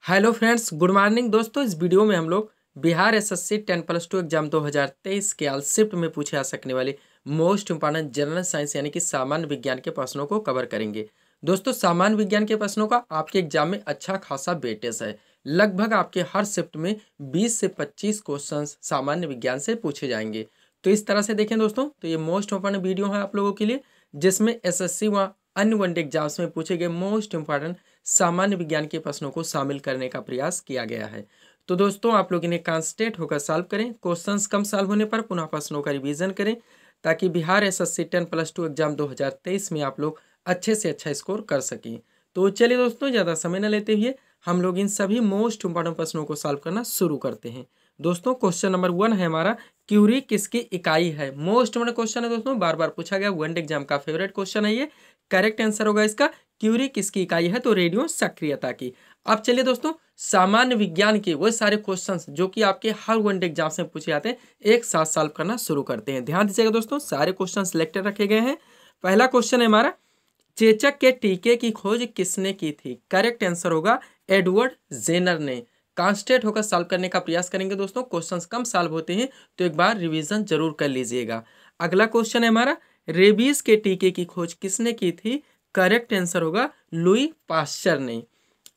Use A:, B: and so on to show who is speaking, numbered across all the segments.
A: Hello friends, good morning दोस्तों। इस video में हम लोग बिहार एसएससी 10+2 एग्जाम 2023 के आल शिफ्ट में पूछे जा सकने वाले मोस्ट इंपॉर्टेंट जनरल साइंस यानी कि सामान्य विज्ञान के प्रश्नों को कवर करेंगे। दोस्तों, सामान्य विज्ञान के प्रश्नों का आपके एग्जाम में अच्छा खासा वेटेज है। लगभग आपके हर शिफ्ट में 20 से 25 क्वेश्चन सामान्य विज्ञान से पूछे जाएंगे। तो इस तरह से देखें दोस्तों, तो ये मोस्ट इंपॉर्टेंट वीडियो है आप लोगों के लिए, जिसमें एसएससी व अन्य वनडे एग्जाम्स में पूछे गए मोस्ट इंपॉर्टेंट सामान्य विज्ञान के प्रश्नों को शामिल करने का प्रयास किया गया है। तो दोस्तों, आप लोग इन्हें कॉन्सेंट्रेट होकर सॉल्व करें। क्वेश्चंस कम सॉल्व होने पर पुनः प्रश्नों का रिवीजन करें, ताकि बिहार एसएससी 10+2 एग्जाम 2023 में आप लोग अच्छे से अच्छा स्कोर कर सकें। तो चलिए दोस्तों, ज़्यादा समय न लेते हुए हम लोग इन सभी मोस्ट इंपॉर्टेंट प्रश्नों को सॉल्व करना शुरू करते हैं। दोस्तों, क्वेश्चन नंबर 1 है हमारा, क्यूरी किसकी इकाई है। मोस्ट इंपॉर्टेंट क्वेश्चन है दोस्तों, बार बार पूछा गया, वनडे एग्जाम का फेवरेट क्वेश्चन है ये। करेक्ट आंसर होगा इसका क्यूरी किसकी इकाई है, तो रेडियो सक्रियता की। अब चलिए दोस्तों, सामान्य विज्ञान के वो सारे क्वेश्चंस जो कि आपके हर वनडे एग्जाम में पूछे जाते हैं, एक साथ सॉल्व करना शुरू करते हैं। ध्यान दीजिएगा दोस्तों, सारे क्वेश्चन सिलेक्टेड रखे गए हैं। पहला क्वेश्चन है हमारा, चेचक के टीके की खोज किसने की थी। करेक्ट आंसर होगा एडवर्ड जेनर ने। कॉन्सेंट्रेट होकर सॉल्व करने का प्रयास करेंगे दोस्तों, क्वेश्चंस कम सॉल्व होते हैं तो एक बार रिवीजन जरूर कर लीजिएगा। अगला क्वेश्चन है हमारा, रेबीज के टीके की खोज किसने की थी। करेक्ट आंसर होगा लुई पाश्चर ने।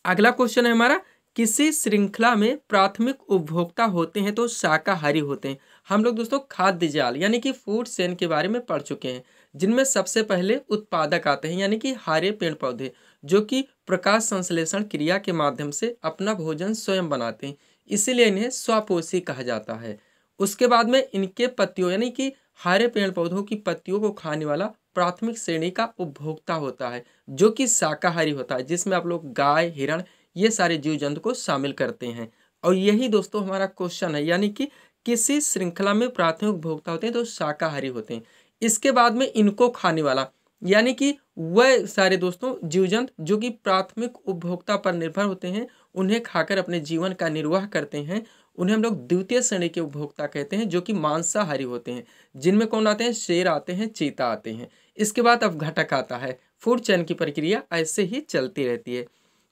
A: अगला क्वेश्चन है हमारा, किसी श्रृंखला में प्राथमिक उपभोक्ता होते हैं तो शाकाहारी होते हैं। हम लोग दोस्तों खाद्य जाल यानी कि फूड चेन के बारे में पढ़ चुके हैं, जिनमें सबसे पहले उत्पादक आते हैं यानी कि हरे पेड़ पौधे, जो कि प्रकाश संश्लेषण क्रिया के माध्यम से अपना भोजन स्वयं बनाते हैं, इसीलिए इन्हें स्वपोषी कहा जाता है। उसके बाद में इनके पत्तियों यानी कि हरे पेड़ पौधों की पत्तियों को खाने वाला प्राथमिक श्रेणी का उपभोक्ता होता है, जो कि शाकाहारी होता है, जिसमें आप लोग गाय, हिरण, ये सारे जीव जंतु को शामिल करते हैं। और यही दोस्तों हमारा क्वेश्चन है, यानी कि किसी श्रृंखला में प्राथमिक उपभोक्ता होते हैं तो शाकाहारी होते हैं। इसके बाद में इनको खाने वाला यानी कि वह सारे दोस्तों जीव जंतु जो कि प्राथमिक उपभोक्ता पर निर्भर होते हैं, उन्हें खाकर अपने जीवन का निर्वाह करते हैं, उन्हें हम लोग द्वितीय श्रेणी के उपभोक्ता कहते हैं, जो कि मांसाहारी होते हैं, जिनमें कौन आते हैं, शेर आते हैं, चीता आते हैं। इसके बाद अब घटक आता है। फूड चेन की प्रक्रिया ऐसे ही चलती रहती है।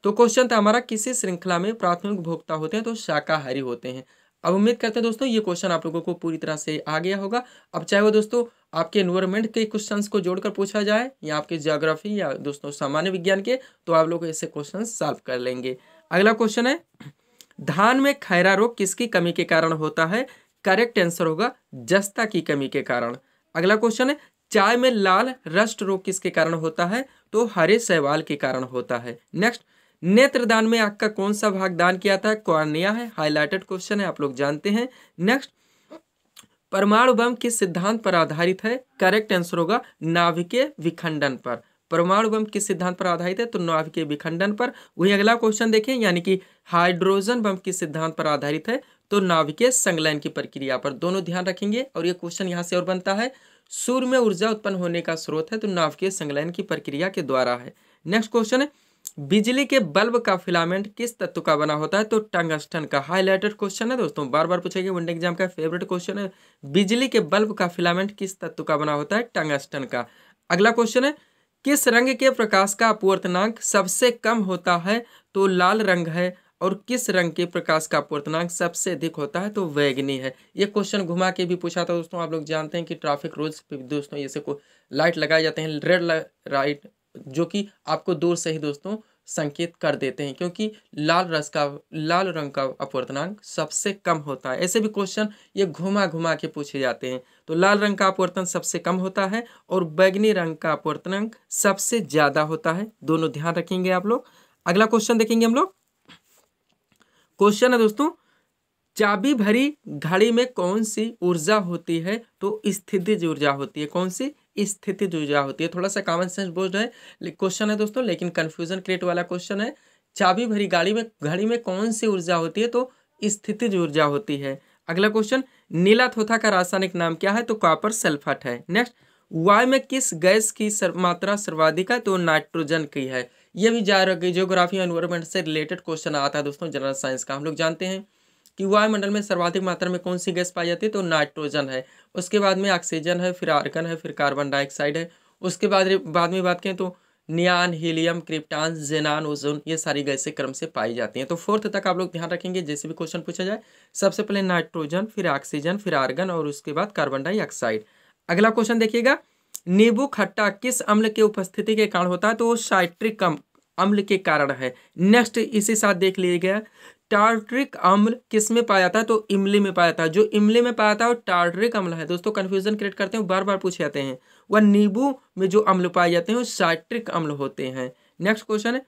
A: तो क्वेश्चन था हमारा, किसी श्रृंखला में प्राथमिक उपभोक्ता होते हैं तो शाकाहारी होते हैं। अब उम्मीद करते हैं दोस्तों ये क्वेश्चन आप लोगों को पूरी तरह से आ गया होगा। अब चाहे वो दोस्तों आपके एनवायरनमेंट के क्वेश्चंस को जोड़कर पूछा जाए या आपके ज्योग्राफी या दोस्तों सामान्य विज्ञान के, तो आप लोग ऐसे क्वेश्चन सॉल्व कर लेंगे। अगला क्वेश्चन है, धान में खैरा रोग किसकी कमी के कारण होता है। करेक्ट आंसर होगा जस्ता की कमी के कारण। अगला क्वेश्चन है, चाय में लाल रस्ट रोग किसके कारण होता है, तो हरे शैवाल के कारण होता है। नेक्स्ट, नेत्रदान में आंख का कौन सा भाग दान किया था, कॉर्निया है। हाईलाइटेड क्वेश्चन है, आप लोग जानते हैं। नेक्स्ट, परमाणु बम किस सिद्धांत पर आधारित है। करेक्ट आंसर होगा नाभिकीय विखंडन पर। परमाणु बम किस सिद्धांत पर आधारित है, तो नाभिकीय विखंडन पर। वही अगला क्वेश्चन देखें, यानी कि हाइड्रोजन बम किस सिद्धांत पर आधारित है, तो नाभिकीय संलयन की प्रक्रिया पर। दोनों ध्यान रखेंगे। और ये क्वेश्चन यहाँ से और बनता है, सूर्य में ऊर्जा उत्पन्न होने का स्रोत है, तो नाभिकीय संलयन की प्रक्रिया के द्वारा है। नेक्स्ट क्वेश्चन है, बिजली के बल्ब का फिलामेंट किस तत्व का बना होता है, तो टंगस्टन का। हाईलाइटेड क्वेश्चन है दोस्तों, बार बार पूछेगा, वनडे एग्जाम का फेवरेट क्वेश्चन है। बिजली के बल्ब का फिलामेंट किस तत्व का बना होता है, टंगस्टन का। अगला क्वेश्चन है, किस रंग के प्रकाश का अपवर्तनांक सबसे कम होता है, तो लाल रंग है। और किस रंग के प्रकाश का अपवर्तनांक सबसे अधिक होता है, तो बैगनी है। ये क्वेश्चन घुमा के भी पूछा था दोस्तों। आप लोग जानते हैं कि ट्रैफिक रूल्स पे दोस्तों ऐसे को लाइट लगाए जाते हैं, रेड लाइट, जो कि आपको दूर से ही दोस्तों संकेत कर देते हैं, क्योंकि लाल रंग का अपवर्तनांक सबसे कम होता है। ऐसे भी क्वेश्चन ये घुमा घुमा के पूछे जाते हैं। तो लाल रंग का अपवर्तन सबसे कम होता है और बैगनी रंग का अपवर्तनांक सबसे ज्यादा होता है। दोनों ध्यान रखेंगे आप लोग। अगला क्वेश्चन देखेंगे हम लोग। क्वेश्चन है दोस्तों, चाबी भरी घड़ी में कौन सी ऊर्जा होती है, तो स्थितिज ऊर्जा होती है। कौन सी, स्थितिज ऊर्जा होती है। थोड़ा सा कॉमन सेंस बोल रहा है क्वेश्चन है दोस्तों, लेकिन कंफ्यूजन क्रिएट वाला क्वेश्चन है। चाबी भरी घड़ी में कौन सी ऊर्जा होती है, तो स्थितिज ऊर्जा होती है। अगला क्वेश्चन, नीला थोथा का रासायनिक नाम क्या है, तो कॉपर सल्फेट है। नेक्स्ट, वायु में किस गैस की मात्रा सर्वाधिक है, तो नाइट्रोजन की है। ये भी जियोग्राफी एनवायरमेंट से रिलेटेड क्वेश्चन आता है दोस्तों, जनरल साइंस का। हम लोग जानते हैं कि वायुमंडल में सर्वाधिक मात्रा में कौन सी गैस पाई जाती है, तो नाइट्रोजन है। उसके बाद में ऑक्सीजन है, फिर आर्गन है, फिर कार्बन डाइऑक्साइड है। उसके बाद में बात करें तो नियान, हीलियम, क्रिप्टान, जेनान, ओजोन, ये सारी गैसें क्रम से पाई जाती हैं। तो फोर्थ तक आप लोग ध्यान रखेंगे जैसे भी क्वेश्चन पूछा जाए। सबसे पहले नाइट्रोजन, फिर ऑक्सीजन, फिर आर्गन और उसके बाद कार्बन डाइऑक्साइड। अगला क्वेश्चन देखिएगा, नींबू खट्टा किस अम्ल के उपस्थिति के कारण होता है? तो वो साइट्रिक अम्ल के कारण है। नेक्स्ट इसी साथ देख लीजिएगा, टार्ट्रिक अम्ल किस में पाया जाता है? तो इमली में पाया जाता है। जो इमली में पाया जाता है वो टार्ट्रिक अम्ल है। दोस्तों कंफ्यूजन क्रिएट करते हैं, बार बार पूछे जाते हैं। वह नींबू में जो अम्ल पाए जाते हैं वो साइट्रिक अम्ल होते हैं। नेक्स्ट क्वेश्चन है,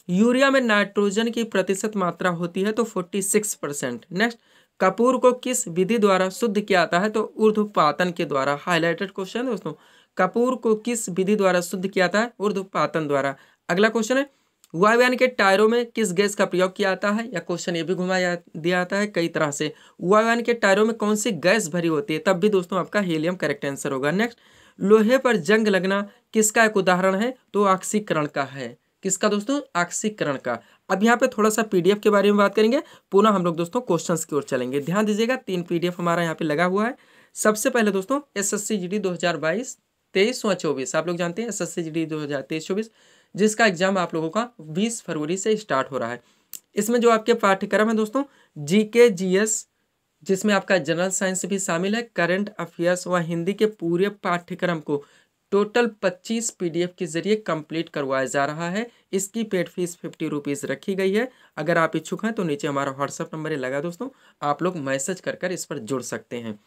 A: यूरिया में नाइट्रोजन की प्रतिशत मात्रा होती है? तो 46%। नेक्स्ट, कपूर को किस विधि द्वारा शुद्ध किया जाता है? तो ऊर्ध्वपातन के द्वारा। हाईलाइटेड क्वेश्चन दोस्तों, कपूर को किस विधि द्वारा शुद्ध किया जाता है? ऊर्ध्वपातन द्वारा। अगला क्वेश्चन है, वायुयान के टायरों में किस गैस का प्रयोग किया जाता है? या क्वेश्चन ये भी घुमाया दिया जाता है कई तरह से। वायुयान के टायरों में कौन सी गैस भरी होती है? तब भी दोस्तों आपका हीलियम करेक्ट आंसर होगा। नेक्स्ट, लोहे पर जंग लगना किसका एक उदाहरण है? तो ऑक्सीकरण का है। किसका दोस्तों? ऑक्सीकरण का। अब यहाँ पे थोड़ा सा पीडीएफ के बारे में बात करेंगे, पुनः हम लोग दोस्तों क्वेश्चंस की ओर चलेंगे। ध्यान दीजिएगा, 3 पीडीएफ हमारा यहाँ पे लगा हुआ है। सबसे पहले दोस्तों एसएससी जीडी 2022 23 व 24, आप लोग जानते हैं एसएससी जीडी 2023-24 जिसका एग्जाम आप लोगों का 20 फरवरी से स्टार्ट हो रहा है। इसमें जो आपके पाठ्यक्रम है दोस्तों, जीके, जीएस, जिसमें आपका जनरल साइंस भी शामिल है, करंट अफेयर्स व हिंदी के पूरे पाठ्यक्रम को टोटल 25 पीडीएफ के जरिए कंप्लीट करवाया जा रहा है। इसकी पेड फीस 50 रुपीज़ रखी गई है। अगर आप इच्छुक हैं तो नीचे हमारा व्हाट्सअप नंबर लगा दोस्तों, आप लोग मैसेज कर इस पर जुड़ सकते हैं।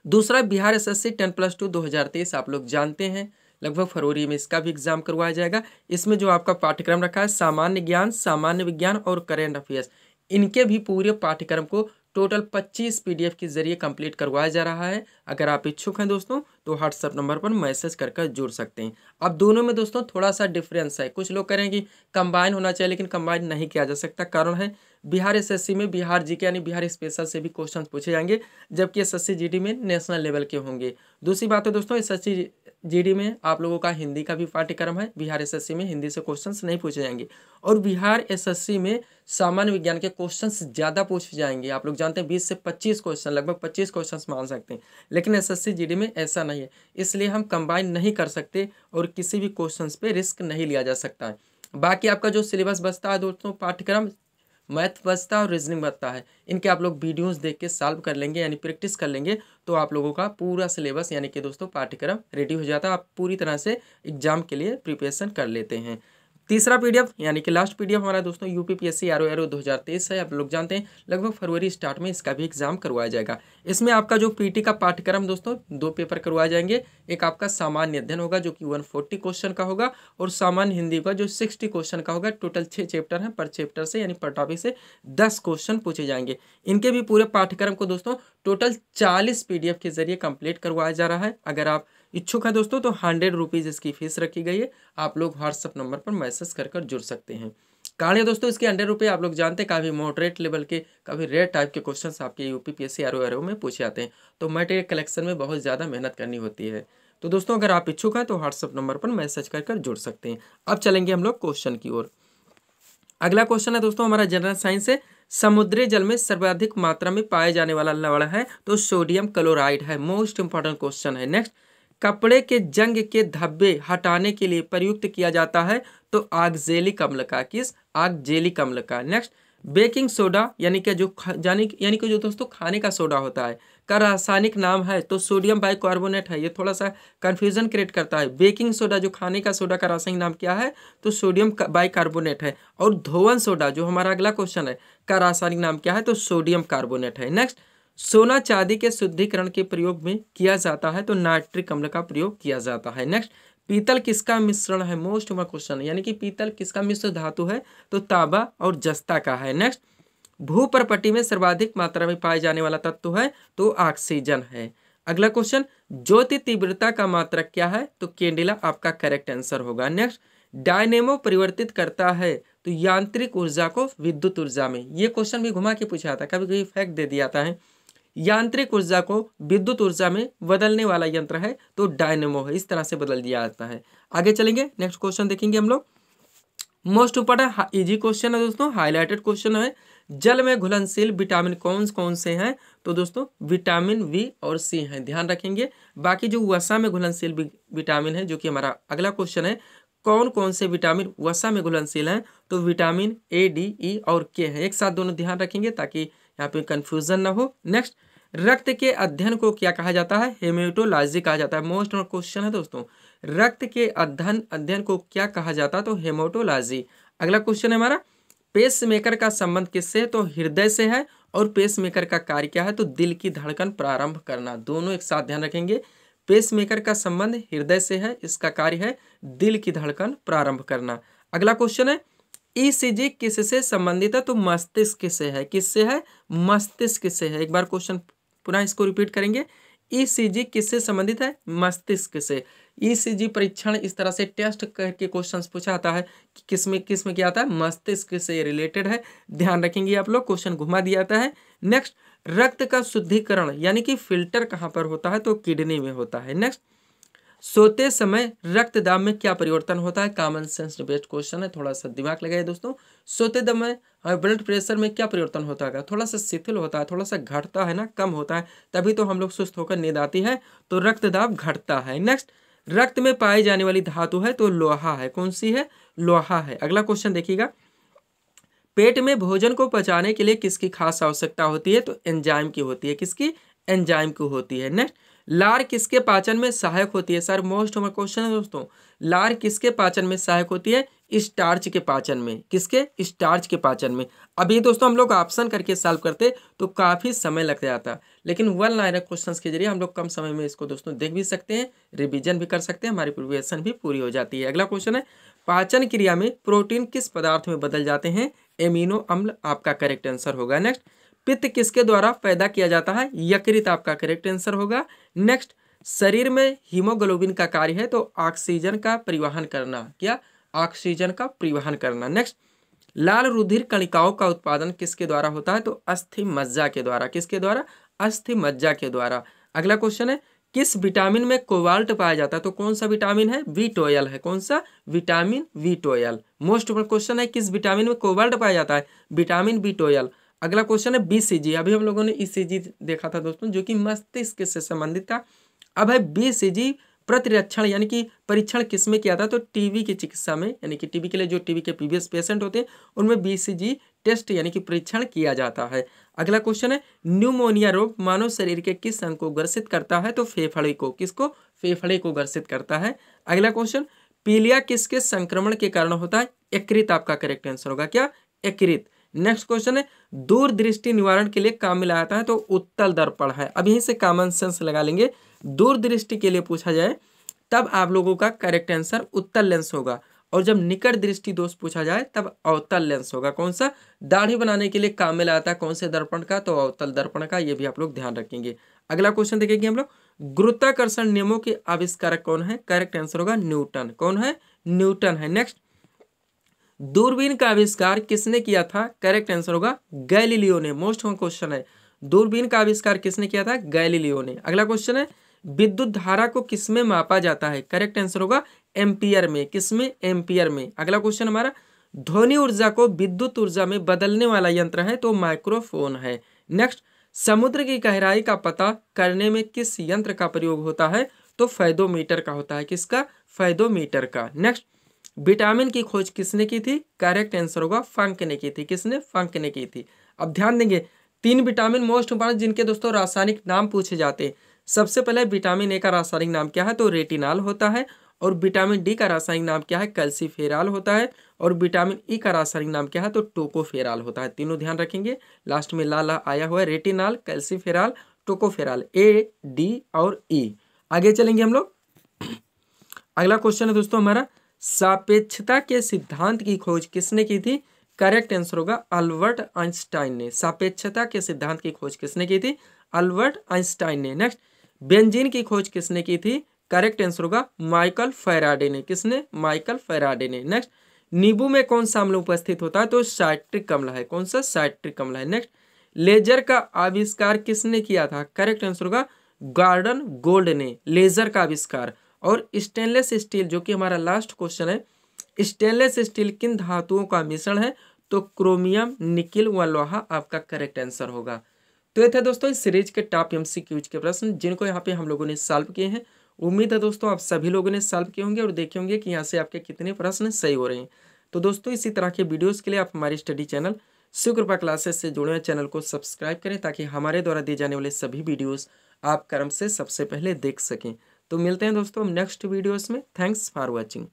A: दूसरा, बिहार एसएससी 10+2 2023 आप लोग जानते हैं, लगभग फरवरी में इसका भी एग्जाम करवाया जाएगा। इसमें जो आपका पाठ्यक्रम रखा है, सामान्य ज्ञान, सामान्य विज्ञान और करंट अफेयर्स, इनके भी पूरे पाठ्यक्रम को टोटल 25 पीडीएफ के जरिए कंप्लीट करवाया जा रहा है। अगर आप इच्छुक हैं दोस्तों तो व्हाट्सएप नंबर पर मैसेज कर जुड़ सकते हैं। अब दोनों में दोस्तों थोड़ा सा डिफरेंस है। कुछ लोग कह रहे हैं कि कंबाइन होना चाहिए, लेकिन कंबाइन नहीं किया जा सकता। कारण है, बिहार एसएससी में बिहार जीके यानी बिहार स्पेशल से भी क्वेश्चन पूछे जाएंगे, जबकि एसएससी जीडी में नेशनल लेवल के होंगे। दूसरी बात है दोस्तों, एसएससी जीडी में आप लोगों का हिंदी का भी पाठ्यक्रम है, बिहार एसएससी में हिंदी से क्वेश्चंस नहीं पूछे जाएंगे। और बिहार एसएससी में सामान्य विज्ञान के क्वेश्चंस ज़्यादा पूछे जाएंगे। आप लोग जानते हैं 20 से 25 क्वेश्चन, लगभग 25 क्वेश्चन मान सकते हैं, लेकिन एसएससी जीडी में ऐसा नहीं है। इसलिए हम कंबाइन नहीं कर सकते और किसी भी क्वेश्चन पे रिस्क नहीं लिया जा सकता है। बाकी आपका जो सिलेबस बचता है दोस्तों, पाठ्यक्रम, मैथ बचता है और रीजनिंग बचता है, इनके आप लोग वीडियोस देख के सॉल्व कर लेंगे, यानी प्रैक्टिस कर लेंगे, तो आप लोगों का पूरा सिलेबस यानी कि दोस्तों पाठ्यक्रम रेडी हो जाता है। आप पूरी तरह से एग्जाम के लिए प्रिपरेशन कर लेते हैं। तीसरा पीडीएफ यानी कि लास्ट पीडीएफ हमारा दोस्तों यूपीपीएससी आरओ 2023 है। आप लोग जानते हैं लगभग फरवरी स्टार्ट में इसका भी एग्जाम करवाया जाएगा। इसमें आपका जो पीटी का पाठ्यक्रम दोस्तों 2 पेपर करवाए जाएंगे। एक आपका सामान्य अध्ययन होगा जो कि 140 क्वेश्चन का होगा, और सामान्य हिंदी का जो 60 क्वेश्चन का होगा। टोटल 6 चैप्टर हैं, पर चैप्टर से यानी पर टॉपिक से 10 क्वेश्चन पूछे जाएंगे। इनके भी पूरे पाठ्यक्रम को दोस्तों टोटल 40 पीडीएफ के जरिए कंप्लीट करवाया जा रहा है। अगर आप इच्छुक है दोस्तों तो 100 रुपीज़ इसकी फीस रखी गई है। आप लोग व्हाट्सअप नंबर पर मैसेज कर जुड़ सकते हैं। कारण है दोस्तों इसके 100 रुपये, आप लोग जानते हैं काफ़ी मॉडरेट लेवल के, काफ़ी रेयर टाइप के क्वेश्चंस आपके यूपीपीएससी आरओ में पूछे जाते हैं, तो मटेरियल कलेक्शन में बहुत ज़्यादा मेहनत करनी होती है। तो दोस्तों अगर आप इच्छुक हैं तो व्हाट्सअप नंबर पर मैसेज कर जुड़ सकते हैं। अब चलेंगे हम लोग क्वेश्चन की ओर। अगला क्वेश्चन है दोस्तों हमारा जनरल साइंस से, समुद्री जल में सर्वाधिक मात्रा में पाए जाने वाला लवण है? तो सोडियम क्लोराइड है। मोस्ट इंपॉर्टेंट क्वेश्चन है। नेक्स्ट, कपड़े के जंग के धब्बे हटाने के लिए प्रयुक्त किया जाता है? तो ऑक्जेलिक अम्ल का। किस? ऑक्जेलिक अम्ल का। नेक्स्ट, बेकिंग सोडा यानी कि जो दोस्तों खाने का सोडा होता है का रासायनिक नाम है? तो सोडियम बाइकार्बोनेट है। ये थोड़ा सा कंफ्यूजन क्रिएट करता है। बेकिंग सोडा जो खाने का सोडा का रासायनिक नाम क्या है? तो सोडियम बाइकार्बोनेट है। और धोवन सोडा जो हमारा अगला क्वेश्चन है का रासायनिक नाम क्या है? तो सोडियम कार्बोनेट है। नेक्स्ट, सोना चांदी के शुद्धिकरण के प्रयोग में किया जाता है? तो नाइट्रिक अम्ल का प्रयोग किया जाता है। नेक्स्ट, पीतल किसका मिश्रण है? मोस्ट इंपॉर्टेंट क्वेश्चन है, यानी कि पीतल किसका मिश्र धातु है? तो तांबा और जस्ता का है। नेक्स्ट, भूपर्पटी में सर्वाधिक मात्रा में पाए जाने वाला तत्व है? तो ऑक्सीजन है। अगला क्वेश्चन, ज्योति तीव्रता का मात्रक क्या है? तो कैंडेला आपका करेक्ट आंसर होगा। नेक्स्ट, डायनेमो परिवर्तित करता है तो यांत्रिक ऊर्जा को विद्युत ऊर्जा में। ये क्वेश्चन भी घुमा के पूछा था, कभी कभी फैक्ट दे दिया था है। यांत्रिक ऊर्जा को विद्युत ऊर्जा में बदलने वाला यंत्र है तो डायनेमो है। इस तरह से बदल दिया जाता है। आगे चलेंगे, नेक्स्ट क्वेश्चन देखेंगे हम लोग। मोस्ट इंपॉर्टेंट इजी क्वेश्चन है दोस्तों, हाईलाइटेड क्वेश्चन है। जल में घुलनशील विटामिन कौन कौन से हैं? तो दोस्तों विटामिन वी और सी हैं, ध्यान रखेंगे। बाकी जो वसा में घुलनशील विटामिन है, जो कि हमारा अगला क्वेश्चन है, कौन कौन से विटामिन वसा में घुलनशील हैं? तो विटामिन ए, डी, ई और के हैं। एक साथ दोनों ध्यान रखेंगे ताकि यहाँ पे कंफ्यूजन ना हो। नेक्स्ट, रक्त के अध्ययन को क्या कहा जाता है? हेमेटोलॉजी कहा जाता है। मोस्ट क्वेश्चन है दोस्तों, रक्त के अध्ययन को क्या कहा जाता है? तो हेमेटोलॉजी। अगला क्वेश्चन है हमारा, पेसमेकर का संबंध किससे है? तो हृदय से है। और पेसमेकर का कार्य क्या है? तो दिल की धड़कन प्रारंभ करना। दोनों एक साथ ध्यान रखेंगे। पेसमेकर का संबंध हृदय से है, इसका कार्य है दिल की धड़कन प्रारंभ करना। अगला क्वेश्चन है, ईसीजी किससे संबंधित है? तो मस्तिष्क से है। किससे है? मस्तिष्क से है। एक बार क्वेश्चन पुनः इसको रिपीट करेंगे, ईसीजी किससे संबंधित है? मस्तिष्क से। ईसीजी परीक्षण इस तरह से टेस्ट करके क्वेश्चंस पूछा जाता है कि किसमें क्या आता है? मस्तिष्क से रिलेटेड है। ध्यान रखेंगे आप लोग, क्वेश्चन घुमा दिया जाता है। नेक्स्ट, रक्त का शुद्धिकरण यानी कि फिल्टर कहाँ पर होता है? तो किडनी में होता है। नेक्स्ट, सोते समय रक्तदाब में क्या परिवर्तन होता है? कॉमन सेंस बेस्ड क्वेश्चन है, थोड़ा सा दिमाग लगाइए दोस्तों। सोते समय ब्लड प्रेशर में क्या परिवर्तन होता है? थोड़ा सा शिथिल होता है, थोड़ा सा घटता है ना, कम होता है, तभी तो हम लोग सुस्त होकर नींद आती है, तो रक्तदाब घटता है। नेक्स्ट, रक्त में पाई जाने वाली धातु है तो लोहा है। कौन सी है? लोहा है। अगला क्वेश्चन देखिएगा, पेट में भोजन को पचाने के लिए किसकी खास आवश्यकता होती है? तो एंजाइम की होती है। किसकी? एंजाइम की होती है। नेक्स्ट, लार किसके पाचन में सहायक होती है? सर मोस्ट हमारा क्वेश्चन है दोस्तों, लार किसके पाचन में सहायक होती है? स्टार्च के पाचन में। किसके? स्टार्च के पाचन में। अभी दोस्तों हम लोग ऑप्शन करके सॉल्व करते तो काफी समय लग जाता, लेकिन वन लाइनर क्वेश्चंस के जरिए हम लोग कम समय में इसको दोस्तों देख भी सकते हैं, रिवीजन भी कर सकते हैं, हमारी प्रिपरेशन भी पूरी हो जाती है। अगला क्वेश्चन है, पाचन क्रिया में प्रोटीन किस पदार्थ में बदल जाते हैं? एमिनो अम्ल आपका करेक्ट आंसर होगा। नेक्स्ट, पित्त किसके द्वारा पैदा किया जाता है? यकृत आपका करेक्ट आंसर होगा। नेक्स्ट, शरीर में हीमोग्लोबिन का कार्य है तो ऑक्सीजन का परिवहन करना। क्या? ऑक्सीजन का परिवहन करना। नेक्स्ट, लाल रुधिर कणिकाओं का उत्पादन किसके द्वारा होता है? तो अस्थि मज्जा के द्वारा। किसके द्वारा? अस्थि मज्जा के द्वारा। अगला क्वेश्चन है, किस विटामिन में कोबाल्ट पाया जाता है? तो कौन सा विटामिन है? बी12 है। कौन सा? Vitamin B12. मोस्ट क्वेश्चन है, किस विटामिन में कोबाल्ट पाया जाता है? Vitamin B12. अगला क्वेश्चन है, बीसीजी। अभी हम लोगों ने ईसीजी देखा था दोस्तों, जो कि मस्तिष्क से संबंधित था। अब है बीसीजी प्रतिरक्षण यानी कि परीक्षण किसमें किया था? तो टीबी की चिकित्सा में, यानी कि टीबी के लिए जो टीबी के प्रीवियस पेशेंट होते हैं उनमें बीसीजी टेस्ट यानी कि परीक्षण किया जाता है। अगला क्वेश्चन है, न्यूमोनिया रोग मानव शरीर के किस अंग को ग्रसित करता है? तो फेफड़े को। किसको? फेफड़े को ग्रसित करता है। अगला क्वेश्चन, पीलिया किसके संक्रमण के कारण होता है? यकृत आपका करेक्ट आंसर होगा। क्या? यकृत। नेक्स्ट क्वेश्चन है, दूरदृष्टि निवारण के लिए काम में लाया जाता है तो उत्तल दर्पण है। अब यहीं से कॉमन सेंस लगा लेंगे, दूरदृष्टि के लिए पूछा जाए तब आप लोगों का करेक्ट आंसर उत्तल लेंस होगा, और जब निकट दृष्टि दोष पूछा जाए तब अवतल लेंस होगा। कौन सा? दाढ़ी बनाने के लिए काम में लाता है कौन से दर्पण का? तो अवतल दर्पण का। ये भी आप लोग ध्यान रखेंगे। अगला क्वेश्चन देखेंगे हम लोग, गुरुत्वाकर्षण नियमों के आविष्कारक कौन है? करेक्ट आंसर होगा न्यूटन। कौन है? न्यूटन है। नेक्स्ट, दूरबीन का आविष्कार किसने किया था? करेक्ट आंसर होगा गैलीलियो ने। मोस्ट क्वेश्चन है, दूरबीन का आविष्कार किसने किया था? गैलीलियो ने। अगला क्वेश्चन है, विद्युत धारा को किसमें मापा जाता है? करेक्ट आंसर होगा एम्पियर में। किसमें? एम्पियर में। अगला क्वेश्चन हमारा, ध्वनि ऊर्जा को विद्युत ऊर्जा में बदलने वाला यंत्र है तो माइक्रोफोन है। नेक्स्ट, समुद्र की गहराई का पता करने में किस यंत्र का प्रयोग होता है? तो फेदोमीटर का होता है। किसका? फेदोमीटर का। नेक्स्ट, विटामिन की खोज किसने की थी? करेक्ट आंसर होगा फंक ने की थी। किसने? फंक ने की थी। अब ध्यान देंगे, 3 विटामिन मोस्ट इंपॉर्टेंट जिनके दोस्तों रासायनिक नाम पूछे जाते हैं। सबसे पहले विटामिन ए का रासायनिक नाम क्या है? तो रेटिनॉल होता है। और विटामिन डी का रासायनिक नाम क्या है? कैल्सीफेरॉल होता है। और विटामिन ई का रासायनिक नाम क्या है? तो टोकोफेरॉल होता है। तीनों ध्यान रखेंगे, लास्ट में ला आया हुआ है, रेटिनॉल, कैल्सीफेरॉल, टोकोफेरॉल, ए, डी और ई। आगे चलेंगे हम लोग। अगला क्वेश्चन है दोस्तों हमारा, सापेक्षता के सिद्धांत की खोज किसने की थी? करेक्ट आंसर होगा अल्बर्ट आइंस्टाइन ने। सापेक्षता के सिद्धांत की खोज किसने की थी? अल्बर्ट आइंस्टाइन ने। नेक्स्ट, बेंजीन की खोज किसने की थी? करेक्ट आंसर होगा माइकल फैराडे ने। किसने? माइकल फैराडे ने। नेक्स्ट, नींबू में कौन सा अम्ल उपस्थित होता है? तो साइट्रिक अम्ल है। कौन सा? साइट्रिक अम्ल है। नेक्स्ट, लेजर का आविष्कार किसने किया था? करेक्ट आंसर होगा गॉर्डन गोल्ड ने लेजर का आविष्कार। और स्टेनलेस स्टील, जो कि हमारा लास्ट क्वेश्चन है, स्टेनलेस स्टील किन धातुओं का मिश्रण है? तो क्रोमियम, निकिल व लोहा आपका करेक्ट आंसर होगा। तो ये थे दोस्तों इस सीरीज के टॉप एमसीक्यूज के प्रश्न जिनको यहाँ पे हम लोगों ने सॉल्व किए हैं। उम्मीद है दोस्तों आप सभी लोगों ने सॉल्व किए होंगे और देखे होंगे कि यहाँ से आपके कितने प्रश्न सही हो रहे हैं। तो दोस्तों इसी तरह के वीडियोज़ के लिए आप हमारी स्टडी चैनल शिव कृपा क्लासेस से जुड़े हुए चैनल को सब्सक्राइब करें, ताकि हमारे द्वारा दिए जाने वाले सभी वीडियोज़ आप क्रम से सबसे पहले देख सकें। तो मिलते हैं दोस्तों नेक्स्ट वीडियोज़ में। Thanks for watching.